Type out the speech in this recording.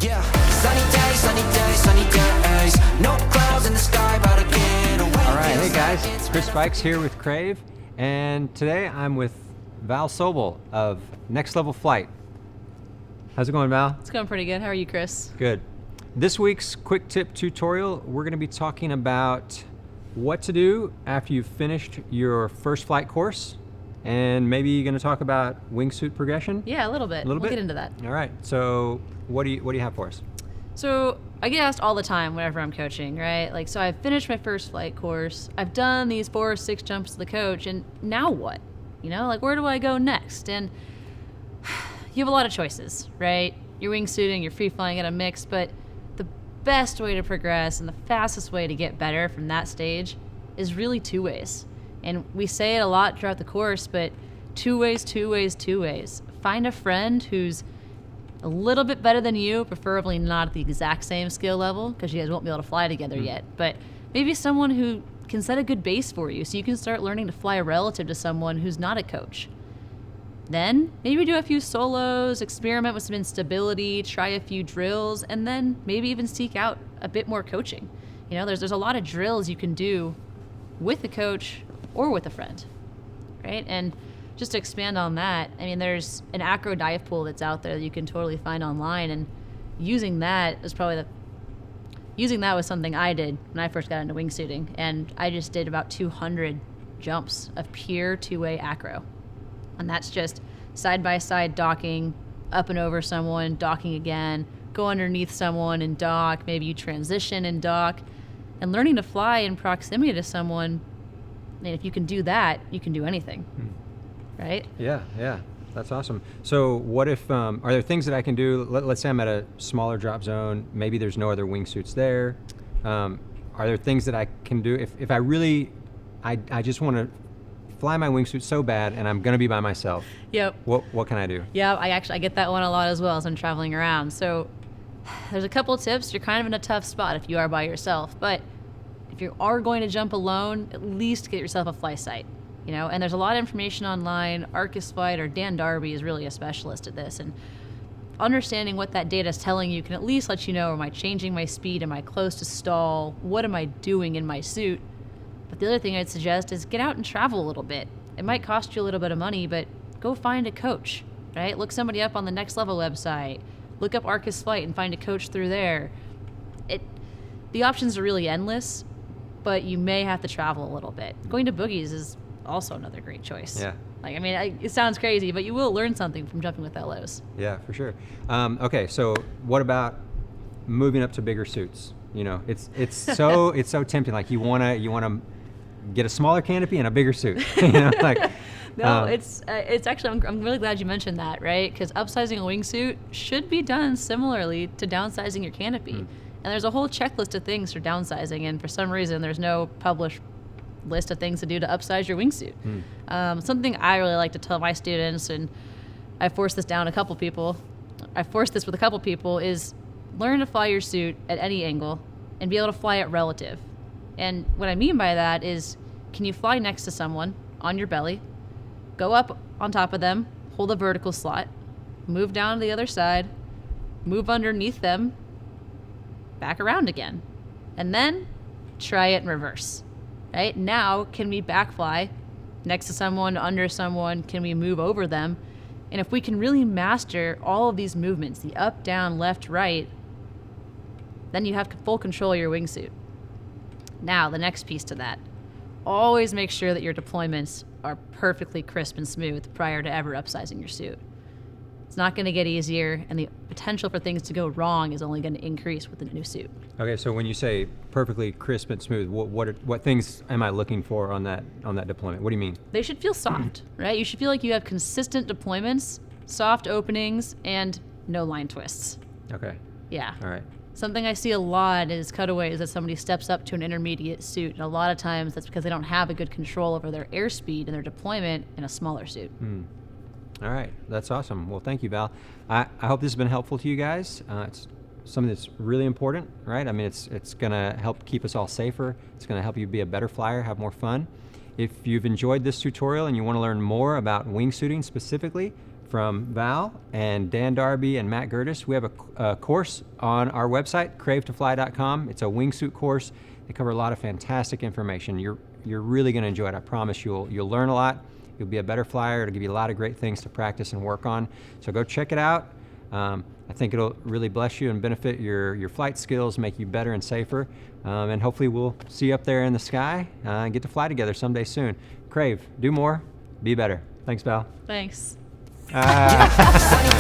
Yeah, sunny days, no clouds in the sky, about to get away. All right, hey guys, Chris Spikes here with Crave, and today I'm with Val Sobol of Next Level Flight. How's it going, Val? It's going pretty good. How are you, Chris? Good. This week's quick tip tutorial, we're going to be talking about what to do after you've finished your first flight course, and maybe you're going to talk about Wingsuit Progression. Yeah, a little bit. We'll get into that. All right. So what do you have for us? So I get asked all the time whenever I'm coaching, right? Like, so I've finished my first flight course. I've done these 4 or 6 jumps to the coach, and now what? You know, like, where do I go next? And you have a lot of choices, right? You're wingsuiting, you're free flying at a mix, but the best way to progress and the fastest way to get better from that stage is really 2 ways. And we say it a lot throughout the course, but 2 ways. Find a friend who's a little bit better than you, preferably not at the exact same skill level, because you guys won't be able to fly together yet, but maybe someone who can set a good base for you so you can start learning to fly relative to someone who's not a coach. Then maybe do a few solos, experiment with some instability, try a few drills, and then maybe even seek out a bit more coaching. You know, there's a lot of drills you can do with a coach or with a friend, right? And just to expand on that, I mean, there's an Acro dive pool that's out there that you can totally find online, and using that was something I did when I first got into wingsuiting, and I just did about 200 jumps of pure 2-way Acro. And that's just side-by-side docking, up and over someone, docking again, go underneath someone and dock, maybe you transition and dock, and learning to fly in proximity to someone. I mean, if you can do that, you can do anything, right? Yeah, that's awesome. So what if, are there things that I can do? Let's say I'm at a smaller drop zone, maybe there's no other wingsuits there. Are there things that I can do if I really, I just want to fly my wingsuit so bad and I'm going to be by myself? Yep. What can I do? Yeah, I get that one a lot as well as I'm traveling around. So there's a couple of tips. You're kind of in a tough spot if you are by yourself, but if you are going to jump alone, at least get yourself a fly site, you know, and there's a lot of information online. Arcus Flight or Dan Darby is really a specialist at this, and understanding what that data is telling you can at least let you know, am I changing my speed? Am I close to stall? What am I doing in my suit? But the other thing I'd suggest is get out and travel a little bit. It might cost you a little bit of money, but go find a coach, right? Look somebody up on the Next Level website. Look up Arcus Flight and find a coach through there. The options are really endless, but you may have to travel a little bit. Going to boogies is also another great choice. Yeah. Like, I mean, it sounds crazy, but you will learn something from jumping with LOs. Yeah, for sure. Okay, so what about moving up to bigger suits? You know, it's so tempting. Like you wanna get a smaller canopy and a bigger suit. You know, like. No, it's actually, I'm really glad you mentioned that, right? Because upsizing a wingsuit should be done similarly to downsizing your canopy. And there's a whole checklist of things for downsizing, and for some reason there's no published list of things to do to upsize your wingsuit. Something I really like to tell my students, and I forced this with a couple people, is learn to fly your suit at any angle and be able to fly it relative. And what I mean by that is, can you fly next to someone on your belly, go up on top of them, hold a vertical slot, move down to the other side, move underneath them, back around again, and then try it in reverse, right? Now, can we backfly next to someone, under someone? Can we move over them? And if we can really master all of these movements, the up, down, left, right, then you have full control of your wingsuit. Now, the next piece to that, always make sure that your deployments are perfectly crisp and smooth prior to ever upsizing your suit. It's not going to get easier, and the potential for things to go wrong is only going to increase with the new suit. Okay, so when you say perfectly crisp and smooth, what things am I looking for on that deployment? What do you mean? They should feel soft, right? You should feel like you have consistent deployments, soft openings, and no line twists. Okay. Yeah. All right. Something I see a lot is cutaways that somebody steps up to an intermediate suit, and a lot of times that's because they don't have a good control over their airspeed and their deployment in a smaller suit. All right, that's awesome. Well, thank you, Val. I hope this has been helpful to you guys. It's something that's really important, right? I mean, it's going to help keep us all safer. It's going to help you be a better flyer, have more fun. If you've enjoyed this tutorial and you want to learn more about wingsuiting specifically, from Val and Dan Darby and Matt Gertis. We have a course on our website, cravetofly.com. It's a wingsuit course. They cover a lot of fantastic information. You're really going to enjoy it. I promise you'll learn a lot. You'll be a better flyer. It'll give you a lot of great things to practice and work on. So go check it out. I think it'll really bless you and benefit your flight skills, make you better and safer. And hopefully we'll see you up there in the sky and get to fly together someday soon. Crave, do more, be better. Thanks, Val. Thanks. Sunny